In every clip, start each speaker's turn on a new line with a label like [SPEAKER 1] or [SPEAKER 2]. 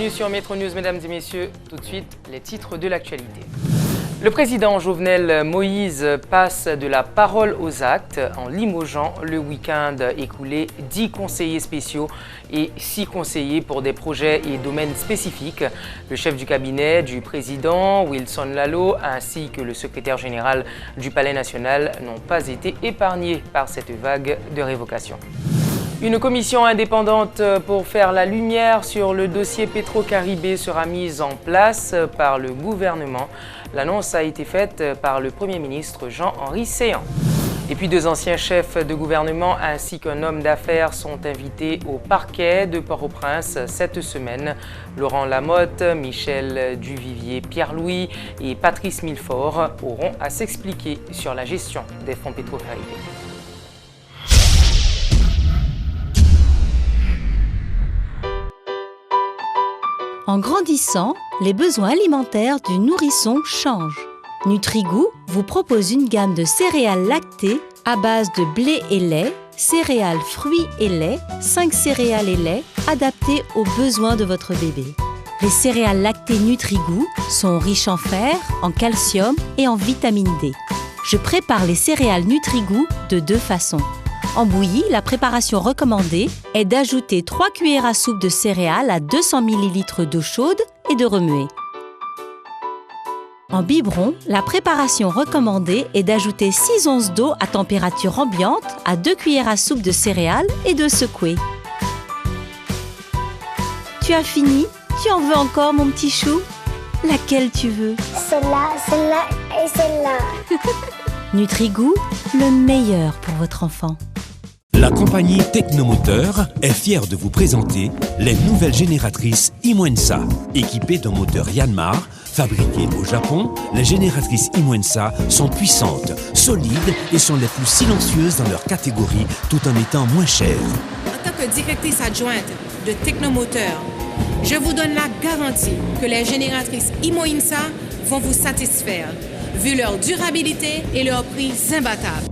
[SPEAKER 1] bienvenue sur Métro News, mesdames et messieurs. Tout de suite, les titres de l'actualité. Le président Jovenel Moïse passe de la parole aux actes en limogeant le week-end écoulé 10 conseillers spéciaux et 6 conseillers pour des projets et domaines spécifiques. Le chef du cabinet du président, Wilson Lallo, ainsi que le secrétaire général du Palais national n'ont pas été épargnés par cette vague de révocation. Une commission indépendante pour faire la lumière sur le dossier Petro-Caribé sera mise en place par le gouvernement. L'annonce a été faite par le Premier ministre Jean-Henri Séan. Et puis 2 anciens chefs de gouvernement ainsi qu'un homme d'affaires sont invités au parquet de Port-au-Prince cette semaine. Laurent Lamotte, Michel Duvivier, Pierre-Louis et Patrice Milfort auront à s'expliquer sur la gestion des fonds Petro-Caribé.
[SPEAKER 2] En grandissant, les besoins alimentaires du nourrisson changent. Nutrigou vous propose une gamme de céréales lactées à base de blé et lait, céréales, fruits et lait, 5 céréales et lait adaptées aux besoins de votre bébé. Les céréales lactées Nutrigou sont riches en fer, en calcium et en vitamine D. Je prépare les céréales Nutrigou de 2 façons. En bouillie, la préparation recommandée est d'ajouter 3 cuillères à soupe de céréales à 200 ml d'eau chaude et de remuer. En biberon, la préparation recommandée est d'ajouter 6 onces d'eau à température ambiante à 2 cuillères à soupe de céréales et de secouer. Tu as fini? Tu en veux encore, mon petit chou? Laquelle tu veux?
[SPEAKER 3] Celle-là et celle-là.
[SPEAKER 2] Nutrigou, le meilleur pour votre enfant.
[SPEAKER 4] La compagnie Technomoteur est fière de vous présenter les nouvelles génératrices Imwensa. Équipées d'un moteur Yanmar, fabriquées au Japon, les génératrices Imwensa sont puissantes, solides et sont les plus silencieuses dans leur catégorie tout en étant moins chères.
[SPEAKER 5] En tant que directrice adjointe de Technomoteur, je vous donne la garantie que les génératrices Imwensa vont vous satisfaire, vu leur durabilité et leur prix imbattable.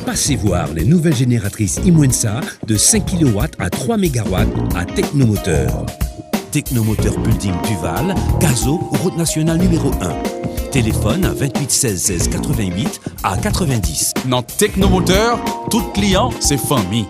[SPEAKER 4] Passez voir les nouvelles génératrices Imwensa de 5 kW à 3 MW à Technomoteur. Technomoteur Building Duval, Gazo, route nationale numéro 1. Téléphone à 28 16 16 88 à 90.
[SPEAKER 6] Dans Technomoteur, tout client, c'est famille.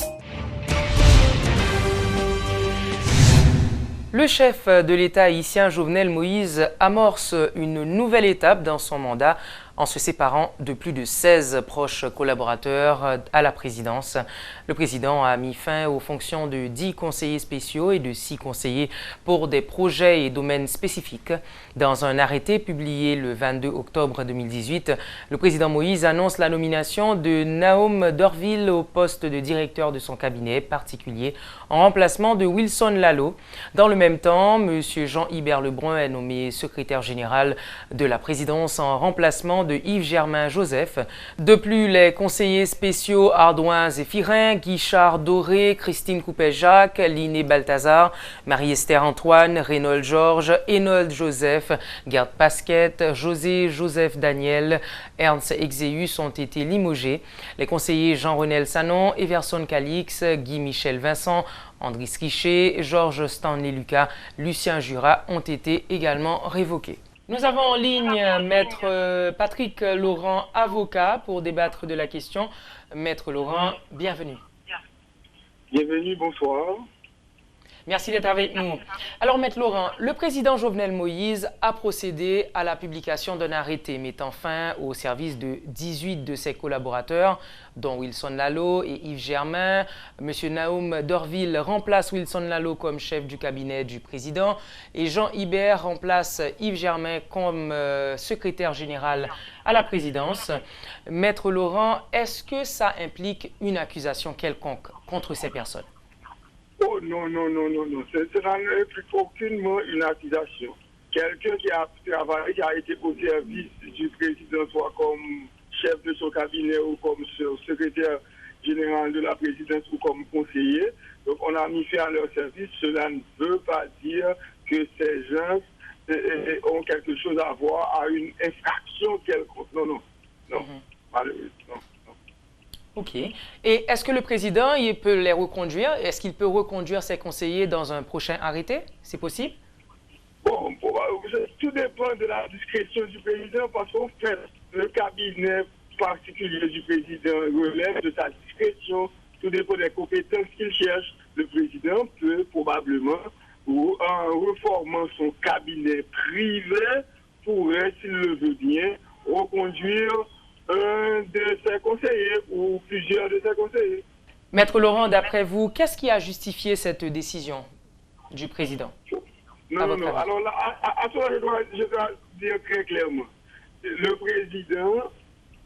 [SPEAKER 1] Le chef de l'État haïtien Jovenel Moïse amorce une nouvelle étape dans son mandat en se séparant de plus de 16 proches collaborateurs à la présidence. Le président a mis fin aux fonctions de 10 conseillers spéciaux et de 6 conseillers pour des projets et domaines spécifiques. Dans un arrêté publié le 22 octobre 2018, le président Moïse annonce la nomination de Naum Dorville au poste de directeur de son cabinet particulier en remplacement de Wilson Lallo. Dans le même temps, M. Jean-Hubert Lebrun est nommé secrétaire général de la présidence en remplacement de Yves-Germain Joseph. De plus, les conseillers spéciaux Ardouin Zéphirin, Guichard Doré, Christine Coupet-Jacques, Liné Balthazar, Marie-Esther Antoine, Reynold Georges, Enold Joseph, Gerd Pasquette, José Joseph Daniel, Ernst Exeus ont été limogés. Les conseillers Jean-Renel Sanon, Everson Calix, Guy-Michel Vincent, Andris Richer, Georges Stanley Lucas, Lucien Jura ont été également révoqués. Nous avons en ligne Maître Patrick Laurent, avocat, pour débattre de la question. Maître Laurent, bienvenue.
[SPEAKER 7] Bienvenue, bonsoir.
[SPEAKER 1] Merci d'être avec nous. Alors, Maître Laurent, le président Jovenel Moïse a procédé à la publication d'un arrêté mettant fin au service de 18 de ses collaborateurs, dont Wilson Lallo et Yves Germain. Monsieur Naum Dorville remplace Wilson Lallo comme chef du cabinet du président et Jean Hibert remplace Yves Germain comme secrétaire général à la présidence. Maître Laurent, est-ce que ça implique une accusation quelconque contre ces personnes?
[SPEAKER 7] Oh non. Ça n'implique aucunement une accusation. Quelqu'un qui a travaillé, qui a été au service du président, soit comme chef de son cabinet ou comme secrétaire général de la présidence ou comme conseiller. Donc on a mis fin à leur service. Cela ne veut pas dire que ces gens ont quelque chose à voir à une infraction quelconque. Non. Malheureusement.
[SPEAKER 1] Vous OK. Et est-ce que le président il peut les reconduire? Est-ce qu'il peut reconduire ses conseillers dans un prochain arrêté? C'est possible?
[SPEAKER 7] Bon, tout dépend de la discrétion du président parce qu'en fait, le cabinet particulier du président relève de sa discrétion. Tout dépend des compétences qu'il cherche. Le président peut probablement, ou en reformant son cabinet privé, pourrait, s'il le veut bien, reconduire un de ses conseillers ou plusieurs de ses conseillers.
[SPEAKER 1] Maître Laurent, d'après vous, qu'est-ce qui a justifié cette décision du président?
[SPEAKER 7] Non. Alors là, à toi, je dois dire très clairement. Le président,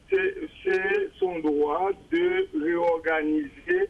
[SPEAKER 7] c'est son droit de réorganiser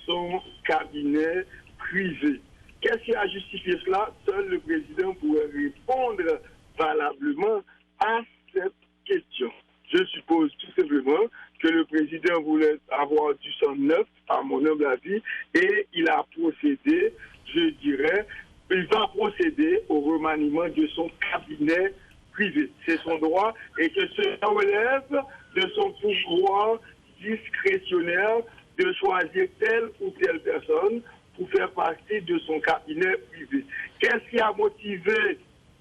[SPEAKER 7] son cabinet privé. Qu'est-ce qui a justifié cela? Seul le président pourrait répondre valablement à cette question. Je suppose tout simplement que le président voulait avoir du sang neuf, à mon humble avis, et il a procédé, je dirais, il va procéder au remaniement de son cabinet privé. C'est son droit et que cela relève de son pouvoir discrétionnaire de choisir telle ou telle personne pour faire partie de son cabinet privé. Qu'est-ce qui a motivé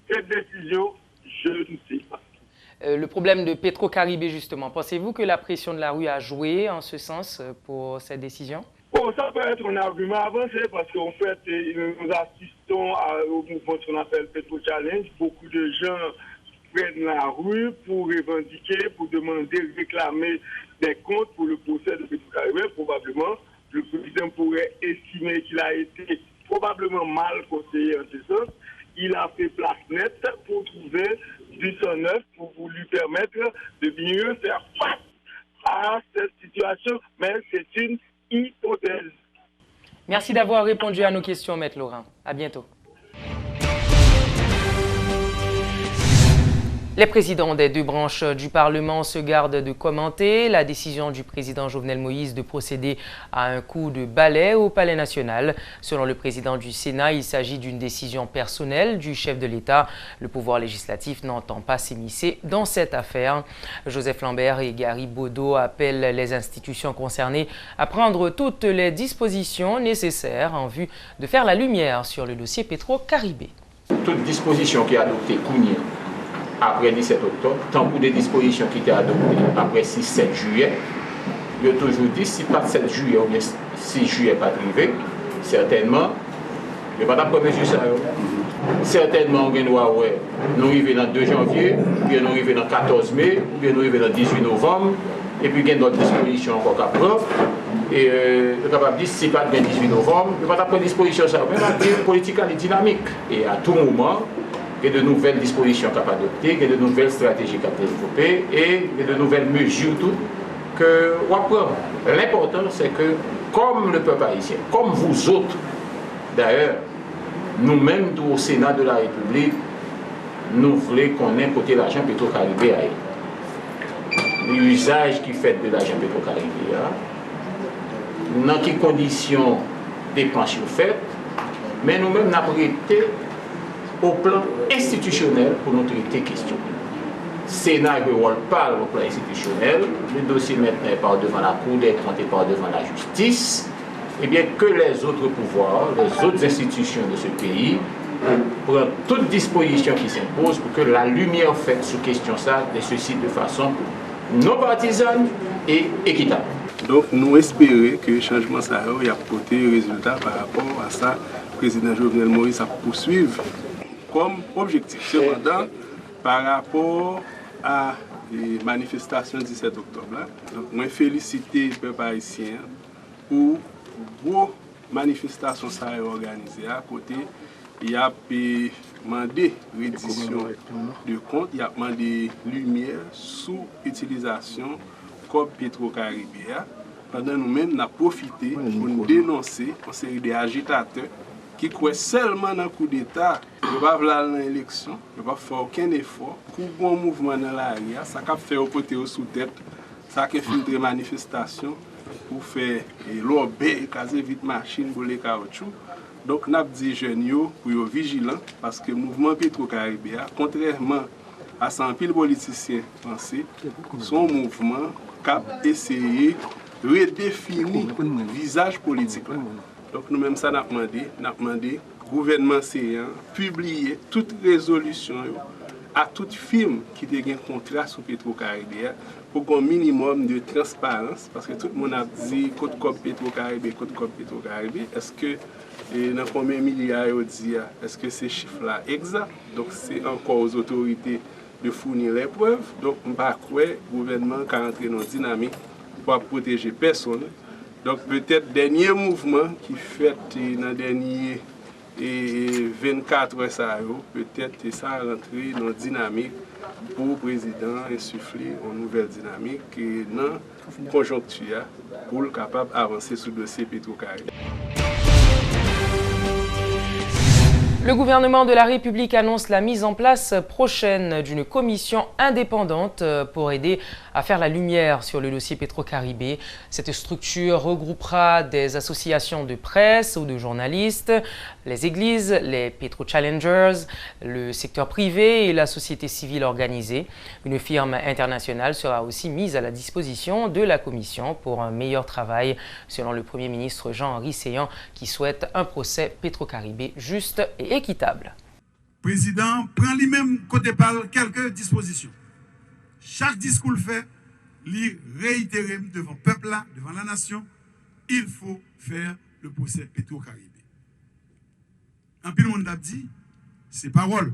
[SPEAKER 7] cette décision? Je ne sais pas.
[SPEAKER 1] Le problème de Petro-Caribé, justement, pensez-vous que la pression de la rue a joué en ce sens pour cette décision?
[SPEAKER 7] Bon, ça peut être un argument avancé parce qu'en fait, nous assistons au mouvement qu'on appelle Petro Challenge. Beaucoup de gens prennent la rue pour revendiquer, pour demander, réclamer des comptes pour le procès de Petro-Caribé. Probablement, le président pourrait estimer qu'il a été probablement mal conseillé en ce sens. Il a fait place nette pour trouver du sang neuf pour lui permettre de mieux faire face à cette situation, mais c'est une hypothèse.
[SPEAKER 1] Merci d'avoir répondu à nos questions, Maître Laurent. À bientôt. Les présidents des deux branches du Parlement se gardent de commenter la décision du président Jovenel Moïse de procéder à un coup de balai au Palais national. Selon le président du Sénat, il s'agit d'une décision personnelle du chef de l'État. Le pouvoir législatif n'entend pas s'immiscer dans cette affaire. Joseph Lambert et Gary Baudot appellent les institutions concernées à prendre toutes les dispositions nécessaires en vue de faire la lumière sur le dossier Petro-Caribé.
[SPEAKER 8] Toute disposition qui est adoptée après 17 octobre, tant pour des dispositions qui étaient adoptées après 6-7 juillet, il y a toujours dit, si pas 7 juillet ou bien 6 juillet pas arrivé, certainement, il n'y a pas de mesure ça. Certainement, nous arrivons dans 2 janvier, puis nous arrivons dans 14 mai, puis nous arrivons dans 18 novembre, et puis il y a d'autres dispositions encore qu'à prendre. Et le capable dit, si pas 18 novembre, il n'y a pas de disposition ça. Mais la politique est dynamique. Et à tout moment, il y a de nouvelles dispositions qu'on a adoptées, il y a de nouvelles stratégies qu'on a développées et il y a de nouvelles mesures toutes que on prend. L'important, c'est que, comme le peuple haïtien, comme vous autres, d'ailleurs, nous-mêmes, au Sénat de la République, nous voulons qu'on ait côté l'argent Petro-Caribé. L'usage qui fait de l'argent Petro-Caribé, dans quelles conditions dépenses sont faites, mais nous-mêmes, nous avons arrêté au plan institutionnel pour nous traiter question. Sénat et rôle parle au plan institutionnel, le dossier maintenant est par devant la Cour des comptes et par devant la justice, et bien que les autres pouvoirs, les autres institutions de ce pays prennent toute disposition qui s'impose pour que la lumière faite sur question ça, de ceci de façon non partisane et équitable.
[SPEAKER 9] Donc nous espérons que le changement ça a apporté un résultat par rapport à ça. Le président Jovenel Moïse a poursuivi comme objectif. Cependant, par rapport à les manifestations du 17 octobre, donc, je félicite le peuple haïtien pour vos manifestations organisées à côté. Il a demandé reddition de compte, il a demandé lumière sous utilisation comme Petro-Caribé. Pendant nous-mêmes, nous avons profité pour nous dénoncer une série d'agitateurs qui croient seulement dans le coup d'État, ne pas vouloir l'élection, ne pas faire aucun effort pour bon mouvement dans l'arrière, ça a fait au côté au sous-tête, ça a infiltré manifestation pour faire l'obé, caser vite machine pour les caoutchoucs. Donc nous avons dit jeunes pour être vigilants parce que le mouvement Petro-Caribé, contrairement à ce que les politiciens pensent, son mouvement qui a essayé redéfinir le visage politique. Donc nous-mêmes, ça n'a demandé, gouvernement séant, publier toute résolution à tout film qui a un contrat sur Petro-Caribé pour un minimum de transparence, parce que tout le monde a dit côte cop Petro-Caribé. Est-ce que dans combien de milliards il dit, est-ce que ces chiffres-là exacts? Donc c'est encore aux autorités de fournir les preuves. Donc je ne crois pas que le gouvernement qui rentré dans une dynamique pour protéger personne. Donc peut-être le dernier mouvement qui fait dans le dernier 24 heures, peut-être ça rentrer dans une dynamique pour le président insuffler une nouvelle dynamique et dans la conjoncture pour être capable d'avancer sur le dossier Petro-Caribé.
[SPEAKER 1] Le gouvernement de la République annonce la mise en place prochaine d'une commission indépendante pour aider à faire la lumière sur le dossier Petro-Caribé. Cette structure regroupera des associations de presse ou de journalistes, les églises, les Petro-Challengers, le secteur privé et la société civile organisée. Une firme internationale sera aussi mise à la disposition de la commission pour un meilleur travail, selon le Premier ministre Jean-Henri Séan, qui souhaite un procès Petro-Caribé juste et équitable.
[SPEAKER 10] Le président prend lui-même côté par quelques dispositions. Chaque discours fait, lui réitérer devant le peuple, devant la nation, il faut faire le procès Petro-Caribé. En plus, le monde a dit, c'est parole.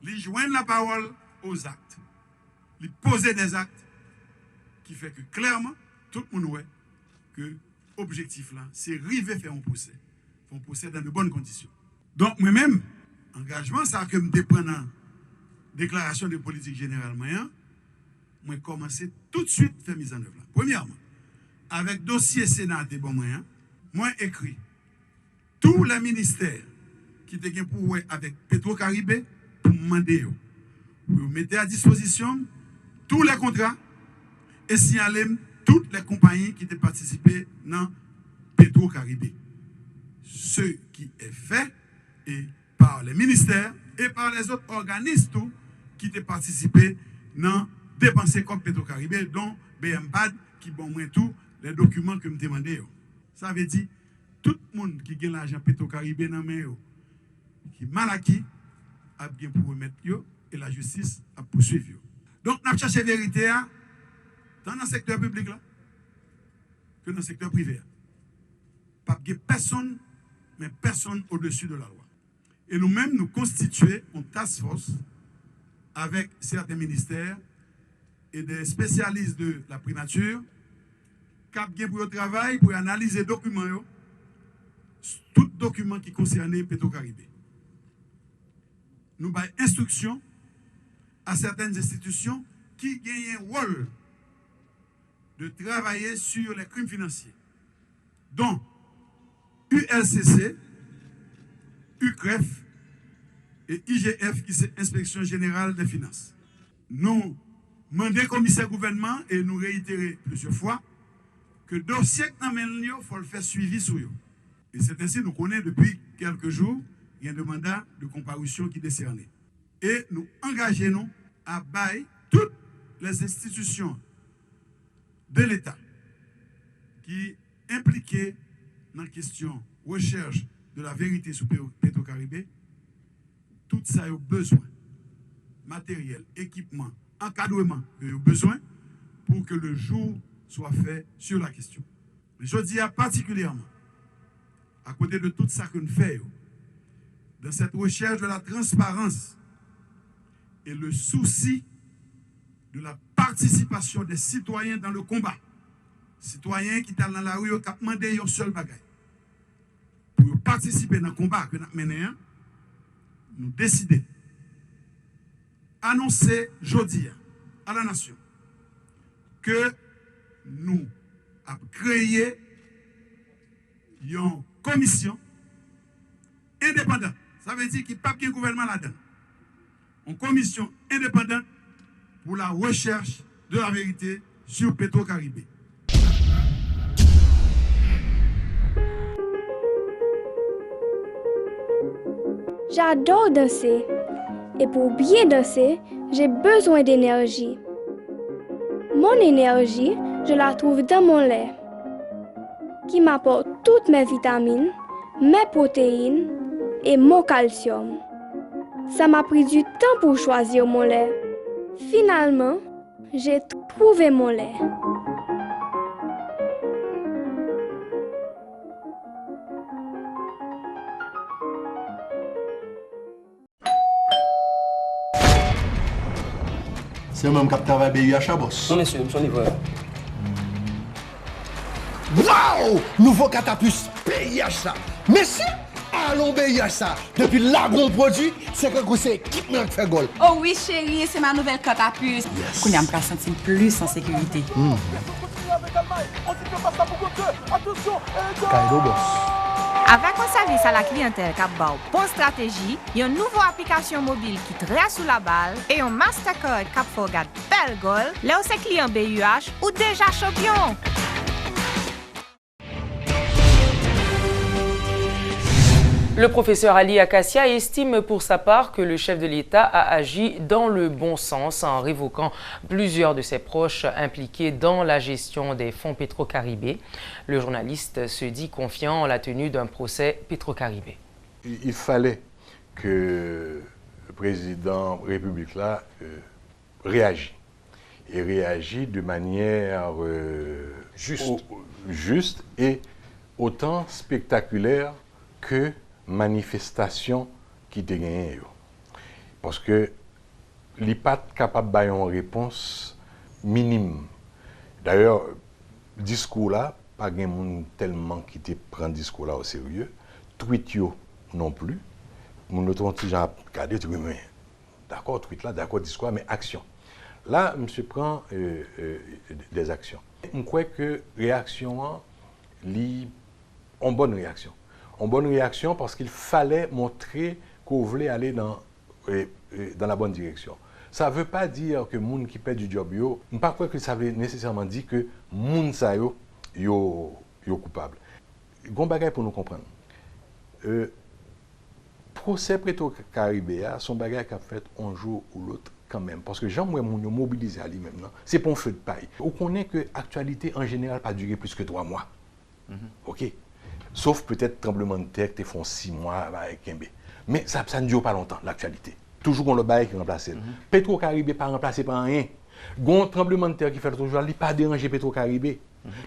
[SPEAKER 10] Il joignent la parole aux actes. Il poser des actes qui fait que clairement, tout le monde voit que l'objectif là, c'est arriver à faire un procès. Faire un procès dans de bonnes conditions. Donc, moi-même, engagement, ça que me dépendant déclaration de politique générale moyen, moi commencer tout de suite à faire mise en œuvre. Premièrement, avec dossier Sénat de bon moyen, moi écrit tous les ministères qui étaient pour avec Petro-Caribé pour demander pour mettre à disposition tous les contrats et signaler toutes les compagnies qui étaient participées dans Petro-Caribé. Ce qui est fait et par les ministères et par les autres organismes qui étaient participés dans dépenser comme Petro-Caribé, dont BMPAD qui bon moins tout les documents que me demandez. Ça veut dire tout le monde qui gagne l'argent Petro-Caribé dans main qui mal acquis a bien pour remettre yo et la justice a poursuivre. Donc n'a cherché vérité tant dans le secteur public là que dans le secteur privé. Pas personne mais personne au-dessus de la loi. Et nous-mêmes nous constituons une task force avec certains ministères et des spécialistes de la primature qui ont pour le travail pour analyser les documents, tout document qui concerne Petro-Caribé. Nous avons instruction à certaines institutions qui gagnent un rôle de travailler sur les crimes financiers, dont ULCC, UCREF et IGF, qui c'est Inspection Générale des Finances. Nous demandons au commissaire gouvernement et nous réitérons plusieurs fois que le dossier il faut le faire suivi sur eux. Et c'est ainsi que nous connaissons depuis quelques jours, il y a un mandat de comparution qui est décerné. Et nous engageons à bailler toutes les institutions de l'État qui impliquées dans la question recherche de la vérité sur Petro-Caribé, tout ça a besoin, matériel, équipement, encadrement, il y a besoin pour que le jour soit fait sur la question. Mais je dis particulièrement, à côté de tout ça que nous faisons, dans cette recherche de la transparence et le souci de la participation des citoyens dans le combat, citoyens qui sont dans la rue, qui ont demandé un seul bagage. Pour participer dans le combat que nous menons, nous décidons, annoncer aujourd'hui à la nation que nous avons créé une commission indépendante. Ça veut dire qu'il n'y a pas de gouvernement là-dedans. Une commission indépendante pour la recherche de la vérité sur Petro-Caribé.
[SPEAKER 3] J'adore danser. Et pour bien danser, j'ai besoin d'énergie. Mon énergie, je la trouve dans mon lait, qui m'apporte toutes mes vitamines, mes protéines et mon calcium. Ça m'a pris du temps pour choisir mon lait. Finalement, j'ai trouvé mon lait.
[SPEAKER 11] C'est moi qui travaille BUH à boss.
[SPEAKER 12] Non, monsieur, je suis livreur.
[SPEAKER 11] Waouh! Nouveau catapus BUH ça. Merci! Allons BUH ça. Depuis là, gros produit, c'est que c'est équipement qui fait gol.
[SPEAKER 13] Oh oui, chérie, c'est ma nouvelle catapus.
[SPEAKER 11] Yes.
[SPEAKER 13] Qu'on a me sentir plus en sécurité.
[SPEAKER 11] Kaido boss.
[SPEAKER 14] Avec un service à la clientèle qui a bonne stratégie, une nouvelle application mobile qui très sous la balle et un Mastercard qui fait regarder belle goal, là où c'est client BUH ou déjà champion.
[SPEAKER 1] Le professeur Ali Akassia estime pour sa part que le chef de l'État a agi dans le bon sens en révoquant plusieurs de ses proches impliqués dans la gestion des fonds Petro-Caribé. Le journaliste se dit confiant en la tenue d'un procès Petro-Caribé.
[SPEAKER 15] Il fallait que le président de la République là, réagisse. Et réagit de manière juste et autant spectaculaire que manifestation qui te gagne. Parce que n'est pas capable d'avoir une réponse minime. D'ailleurs, le discours là, pas de monde tellement qui te prend le discours là au sérieux. Tweet yo non plus. Mon autre petit gens regardé tu mais d'accord tweet là, d'accord discours mais action. Là, monsieur prend des actions. Je crois que réaction en bonne réaction. En bonne réaction parce qu'il fallait montrer qu'on voulait aller dans la bonne direction. Ça ne veut pas dire que les gens qui perdent du job, je ne crois pas que ça veut nécessairement dire que les gens sont coupables. Il y a un bagage pour nous comprendre. Le procès Petro-Caribé, son bagage qui a fait un jour ou l'autre quand même. Parce que les gens sont mobilisés à lui-même. C'est pour un feu de paille. On connaît que l'actualité en général n'a pas duré plus que 3 mois. OK? Sauf peut-être tremblement de terre qui font 6 mois avec Kembe. Mais ça ne dure pas longtemps, l'actualité. Toujours on le bail qui remplace. Petro-Caribé pas remplacé par rien. Un tremblement de terre qui fait toujours, il n'a pas dérangé Petro-Caribé.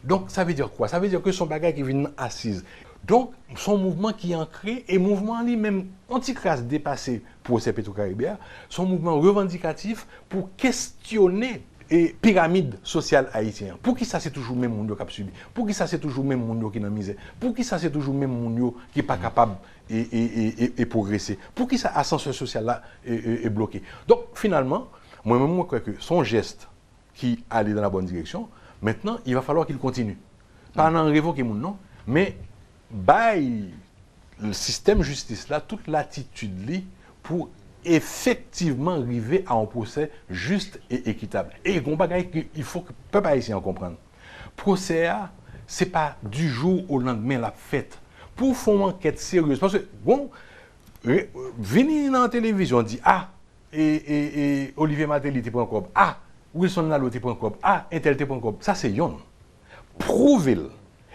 [SPEAKER 15] Donc ça veut dire quoi? Ça veut dire que son bagage qui vient assise. Donc son mouvement qui est ancré, et mouvement lui-même anti-crasse dépassé pour ces Petro-Caribé, son mouvement revendicatif pour questionner et pyramide sociale haïtienne. Pour qui ça c'est toujours même monde qui a subi? Pour qui ça c'est toujours même monde qui est dans la misère? Pour qui ça c'est toujours même monde qui n'est pas capable et progresser? Pour qui ça ascenseur social là est bloqué? Donc finalement, moi-même je crois que son geste qui allait dans la bonne direction, maintenant il va falloir qu'il continue. Pas en révoquer mon nom, mais bail le système justice là toute l'attitude li pour effectivement arriver à un procès juste et équitable. Et il faut que le peuple haïtien comprenne. Procès, ce n'est pas du jour au lendemain la fête. Pour faire une enquête sérieuse, parce que, bon, venir dans la télévision, on dit, et Olivier Matéli, t'es.com, Wilson Nalo, t'es.com, Intel.com, ça c'est yon. Prouvez-le.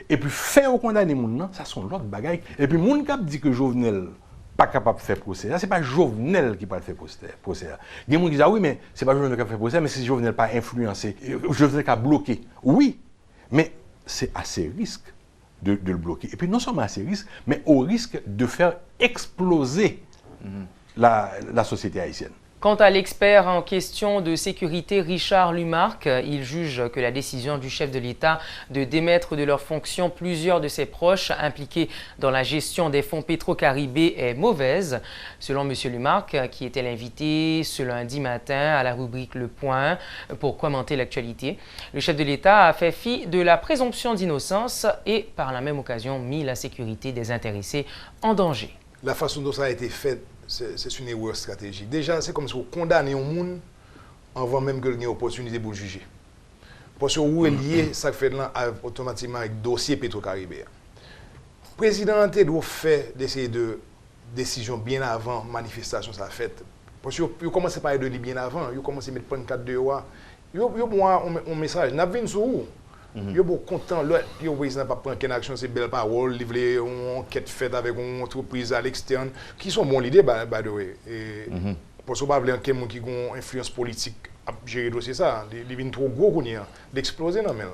[SPEAKER 15] Et puis faire condamner les gens, ça sont l'autre bagaille. Et puis, les gens qui disent que Jovenel pas capable de faire procès. Ce n'est pas Jovenel qui peut faire procès. Il y a des gens qui disent, oui, mais ce n'est pas Jovenel qui a fait procès, mais c'est Jovenel pas influencé. Jovenel qui a bloqué. Oui, mais c'est à ses risques de le bloquer. Et puis non seulement à ses risques, mais au risque de faire exploser la société haïtienne.
[SPEAKER 1] Quant à l'expert en question de sécurité Richard Lumarque, il juge que la décision du chef de l'État de démettre de leurs fonctions plusieurs de ses proches impliqués dans la gestion des fonds Petro-Caribé est mauvaise. Selon M. Lumarque, qui était l'invité ce lundi matin à la rubrique Le Point pour commenter l'actualité, le chef de l'État a fait fi de la présomption d'innocence et par la même occasion mis la sécurité des intéressés en danger.
[SPEAKER 16] La façon dont ça a été fait, c'est une erreur stratégique. Déjà, c'est comme si vous condamnez un monde avant même que vous ayez une opportunité pour le juger. Parce que vous êtes lié, ça fait là automatiquement avec le dossier Petro-Caribé. Le président doit faire d'essayer de décision bien avant la manifestation ça a fait. Parce que vous commencez par de lui bien avant, vous commencez à mettre pancarte de loi yo moi un message, n'a vinn sur où? Yo bon content le yo président pas prendre quelle action c'est belle parole, livrer une enquête faite avec une entreprise à l'externe qui sont bonnes idées by the way. Parce que pas vouloir quelqu'un qui a une influence politique à gérer dossier ça, il vient trop gros qu'on y a d'exploser dans même.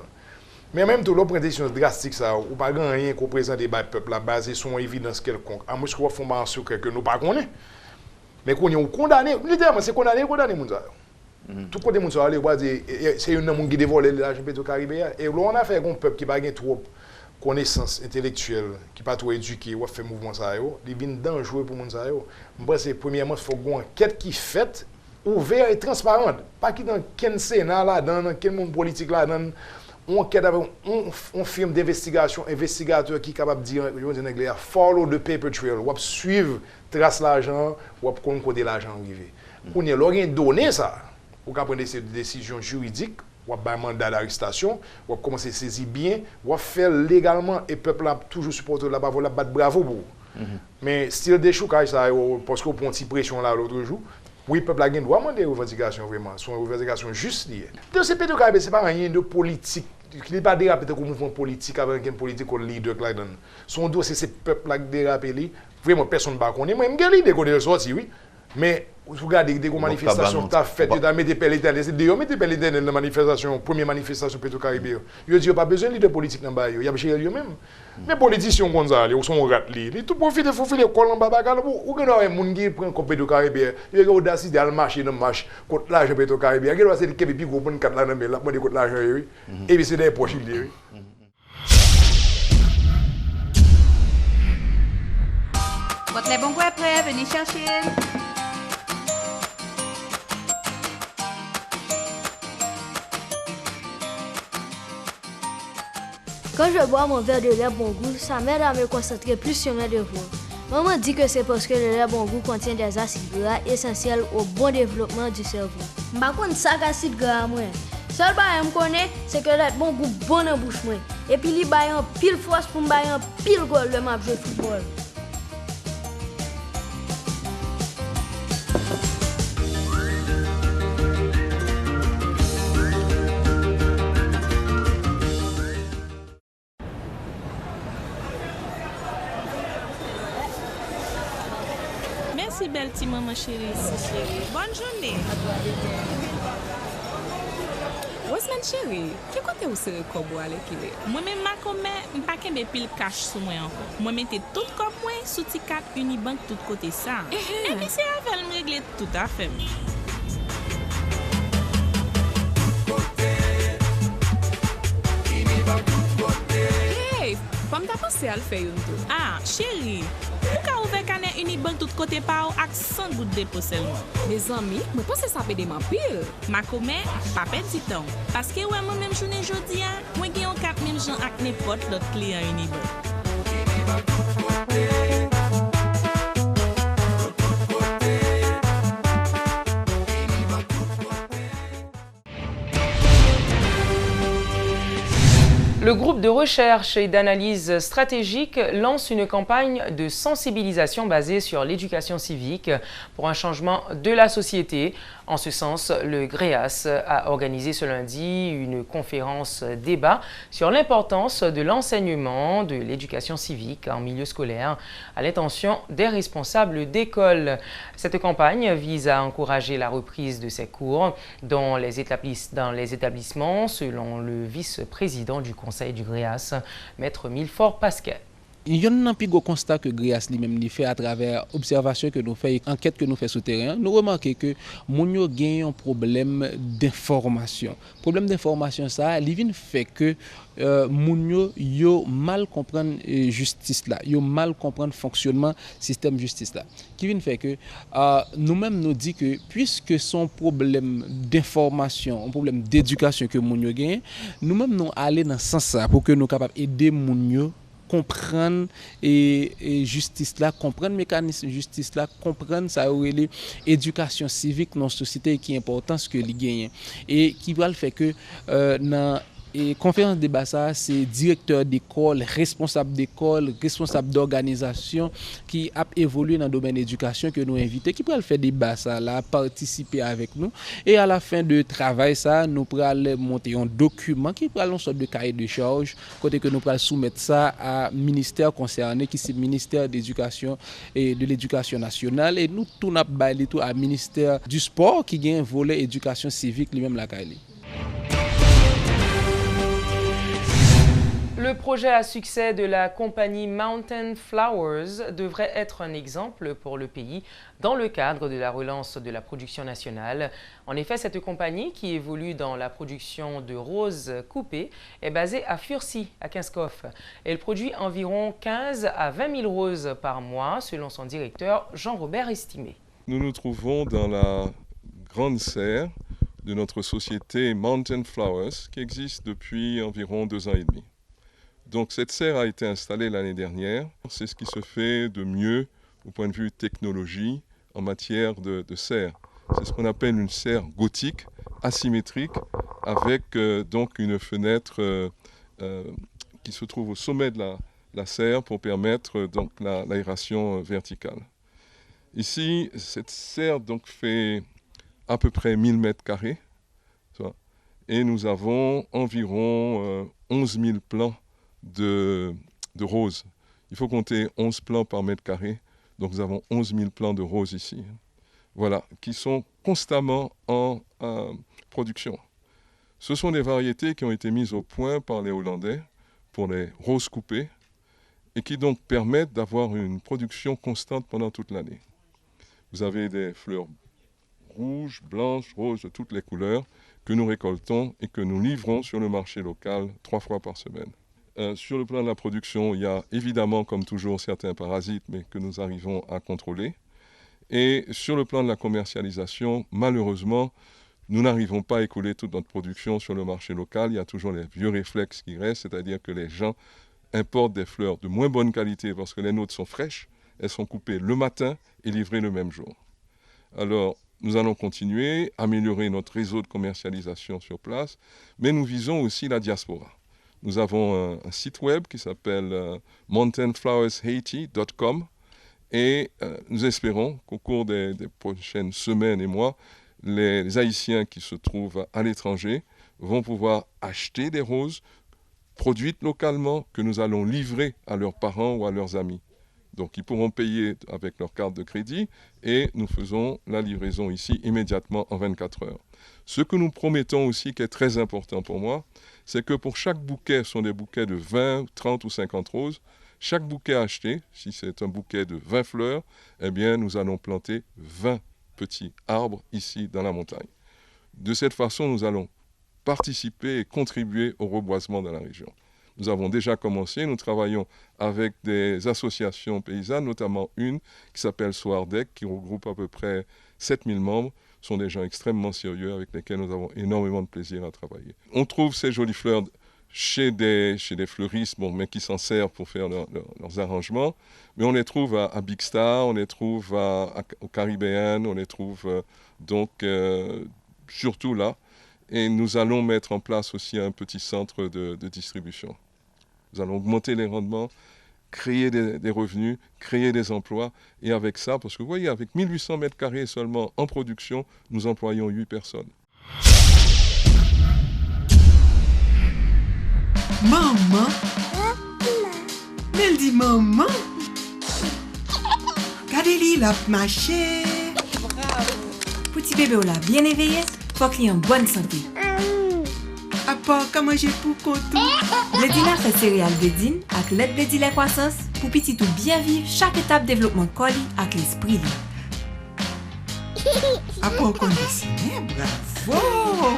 [SPEAKER 16] Mais même tout l'autre décision drastique ça ou pas grand rien qu'on présente des peuple là basé sur une évidence quelconque. À moins qu'on font en secret que nous pas connaît. Mais qu'on est condamné, littéralement c'est condamné moun ça. Tout côté moun ça aller va dire c'est un homme qui dévole l'argent Petro-Caribéen et là on a fait un peuple qui pas gain trop connaissance intellectuelle, qui pas trop éduqué ou fait mouvement ça yo, il vient dangereux pour moun ça yo. Moi c'est premièrement faut une enquête qui faite ouverte et transparente, pas qui dans quel sénat là dans quel monde politique là dans on enquête avec on firme d'investigation, investigateur qui capable de dire je dis anglais follow the paper trail, ou suivre trace l'argent, ou connaître côté l'argent arrivé. On y a l'orient donné ça. Ou quand prendre des décisions juridiques, ou un mandat d'arrestation, ou commencer à saisir bien, ou faire légalement et peuple a toujours supporté là-bas, voilà battre bravo pour. Mais style des choucages ça parce qu'on prend une petite pression là l'autre jour. Oui, peuple a doit demander des revendications vraiment, sont revendications justes liées. Donc c'est Petro-Caribéen, c'est pas rien de politique. Il n'est pas dérapé comme mouvement politique avec un politique comme leader là-dedans. Son dossier c'est peuple là qui dérapé vraiment personne ne va connaître. Moi je me dis que sorti oui. Mais vous regardez des manifestations que tu as faites, tu as mis des pelles éternelles. C'est d'ailleurs mis des pelles éternelles dans la manifestation, première manifestation Petro-Caribéen. Ils disent pas besoin de leader politique dans le bail, il y a besoin de même. Mais politiciens comme ça, ils sont rat li. Ils tout profiter faut filer col en babagal ou que un monde qui prend comme Petro-Caribéen, il a audace d'aller marcher dans marche contre l'argent Petro-Caribéen. Il doit c'est que puis gros bon 4 là dans là, moi contre l'argent oui. Et puis c'est des poches il oui.
[SPEAKER 13] Votre les bons goûts est prêt, venez chercher.
[SPEAKER 3] Quand je bois mon verre de lait bon goût, ça m'aide à me concentrer plus sur mes devoirs. Maman dit que c'est parce que le lait bon goût contient des acides gras essentiels au bon développement du cerveau. Par contre, ça acide gras moi. Seul bagay me connaît, c'est que le bon goût bon en bouche moi. Et puis il baille en pile force pour me bailler en pile goal le match de football.
[SPEAKER 12] Merci belle petite maman chérie, chérie. Bonne journée. Osman chérie, qui côté où c'est kobo avec lui? Moi-même ma commet, pas qu'un pile cash sur moi encore. Moi mettez tout comme moi sous T4 Unibank tout côté ça. Et puis c'est avec me régler tout à fait. Hey, comme t'as pensé à le faire tout? Ah, chérie. Pourquoi ouvrir canet Unibank tout côté par avec 100 gouttes de dépôt seulement?
[SPEAKER 17] Mes amis, je pense que ça peut des pile.
[SPEAKER 12] Ma commet, pas perdre du temps. Parce que ouais, moi même journée jodi a, moi j'ai un 4000 gens avec n'importe l'autre client Unibank.
[SPEAKER 1] Le groupe de recherche et d'analyse stratégique lance une campagne de sensibilisation basée sur l'éducation civique pour un changement de la société. En ce sens, le GREAS a organisé ce lundi une conférence débat sur l'importance de l'enseignement de l'éducation civique en milieu scolaire à l'intention des responsables d'école. Cette campagne vise à encourager la reprise de ces cours dans les établissements, selon le vice-président du conseil du GREAS, Maître Milfort Pascal.
[SPEAKER 18] Il y a un plus gros constat que GREAS lui-même fait à travers observation que nous faisons, enquête que nous faisons sur le terrain. Nous remarquons que nous avons un problème d'information. Le problème d'information, ça, il fait que nous mal comprendre justice là, yo mal comprendre fonctionnement système justice là. Qui vient fait que nous-mêmes nous dit que puisque son problème d'information, un problème d'éducation que nous gagne, nous-mêmes nous aller dans ce sens là pour que nous capables aider nous comprendre et justice là, comprendre mécanisme justice là, comprendre ça l'éducation civique dans la société qui est importante ce que li gagne et qui va le faire que dans Et conférence débat ça, c'est directeur d'école, responsable d'organisation qui a évolué dans le domaine d'éducation que nous invitons, qui pourrait faire débat ça là, participer avec nous. Et à la fin de travail ça, nous pourrons monter un document qui pourra une sorte de cahier de charge, côté que nous pourrons soumettre ça à ministère concerné, qui c'est ministère d'éducation et de l'éducation nationale, et nous tout n'a pas tout à ministère du sport qui a un volet éducation civique lui-même la cahier.
[SPEAKER 1] Le projet à succès de la compagnie Mountain Flowers devrait être un exemple pour le pays dans le cadre de la relance de la production nationale. En effet, cette compagnie, qui évolue dans la production de roses coupées, est basée à Furcy, à Kinskov. Elle produit environ 15 à 20 000 roses par mois, selon son directeur Jean-Robert Estimé.
[SPEAKER 19] Nous nous trouvons dans la grande serre de notre société Mountain Flowers, qui existe depuis environ 2 ans et demi. Donc cette serre a été installée l'année dernière. C'est ce qui se fait de mieux au point de vue technologie en matière de serre. C'est ce qu'on appelle une serre gothique, asymétrique, avec donc une fenêtre qui se trouve au sommet de la serre pour permettre donc l'aération verticale. Ici, cette serre donc fait à peu près 1000 mètres carrés et nous avons environ 11 000 plants de roses. Il faut compter 11 plants par mètre carré, donc nous avons 11 000 plants de roses ici. Voilà, qui sont constamment en production. Ce sont des variétés qui ont été mises au point par les Hollandais pour les roses coupées et qui donc permettent d'avoir une production constante pendant toute l'année. Vous avez des fleurs rouges, blanches, roses de toutes les couleurs que nous récoltons et que nous livrons sur le marché local 3 fois par semaine. Sur le plan de la production, il y a évidemment, comme toujours, certains parasites, mais que nous arrivons à contrôler. Et sur le plan de la commercialisation, malheureusement, nous n'arrivons pas à écouler toute notre production sur le marché local. Il y a toujours les vieux réflexes qui restent, c'est-à-dire que les gens importent des fleurs de moins bonne qualité parce que les nôtres sont fraîches, elles sont coupées le matin et livrées le même jour. Alors, nous allons continuer, améliorer notre réseau de commercialisation sur place, mais nous visons aussi la diaspora. Nous avons un site web qui s'appelle mountainflowershaiti.com et nous espérons qu'au cours des prochaines semaines et mois, les Haïtiens qui se trouvent à l'étranger vont pouvoir acheter des roses produites localement que nous allons livrer à leurs parents ou à leurs amis. Donc ils pourront payer avec leur carte de crédit et nous faisons la livraison ici immédiatement en 24 heures. Ce que nous promettons aussi, qui est très important pour moi, c'est que pour chaque bouquet, ce sont des bouquets de 20, 30 ou 50 roses, chaque bouquet acheté, si c'est un bouquet de 20 fleurs, eh bien nous allons planter 20 petits arbres ici dans la montagne. De cette façon, nous allons participer et contribuer au reboisement dans la région. Nous avons déjà commencé, nous travaillons avec des associations paysannes, notamment une qui s'appelle Soardec, qui regroupe à peu près 7000 membres. Ce sont des gens extrêmement sérieux avec lesquels nous avons énormément de plaisir à travailler. On trouve ces jolies fleurs chez des fleuristes, mais qui s'en servent pour faire leurs arrangements. Mais on les trouve à Big Star, on les trouve au Caribbean, on les trouve surtout là. Et nous allons mettre en place aussi un petit centre de distribution. Nous allons augmenter les rendements, créer des revenus, créer des emplois. Et avec ça, parce que vous voyez, avec 1800 mètres carrés seulement en production, nous employons 8 personnes.
[SPEAKER 20] Maman? Elle dit maman? Regardez-lui, la marché.
[SPEAKER 21] Petit bébé, là, bien éveillé, faut qu'il ait en bonne santé.
[SPEAKER 20] À part qu'à manger pour côté.
[SPEAKER 21] Blédina fait céréales Blédine avec l'aide Blédi la croissance pour petit tout bien vivre chaque étape développement colis avec l'esprit.
[SPEAKER 20] À part qu'on dessine, bravo!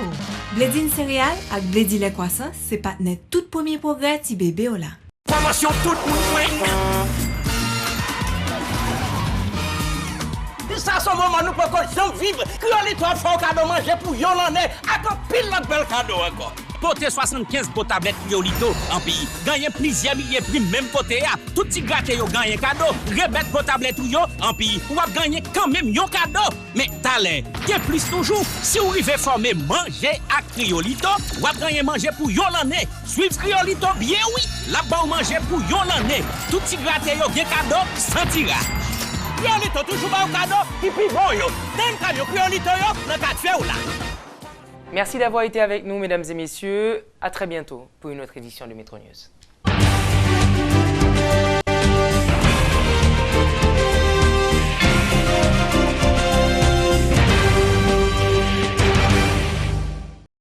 [SPEAKER 21] Blédine céréales avec Blédi la croissance, c'est partenaire tout premier progrès petit bébé là.
[SPEAKER 22] Formation tout le monde. Ça, c'est un moment nous pouvons vivre. Crions les trois fois cadeau manger pour yon l'année. Attends, pile notre bel cadeau encore. Poté 75 pour tablette Criolito en pays. Gagné plusieurs milliers de primes même côté. Tout petit gâté yo gagné cadeau. Rebête pour tablette yo en pays. Ou a gagné quand même yon cadeau. Mais talent, bien plus toujours. Si vous arrivez former manger à Criolito, ou a gagné manger pour yon l'année. Suivre Criolito bien oui. Là-bas ou manger pour yon l'année. Tout petit gâté yo bien cadeau sans tirage. Criolito toujours pas au cadeau. Et puis bon yo. D'un cadeau Criolito yo, dans ta fait ou là.
[SPEAKER 1] Merci d'avoir été avec nous, mesdames et messieurs. À très bientôt pour une autre édition de Métro News.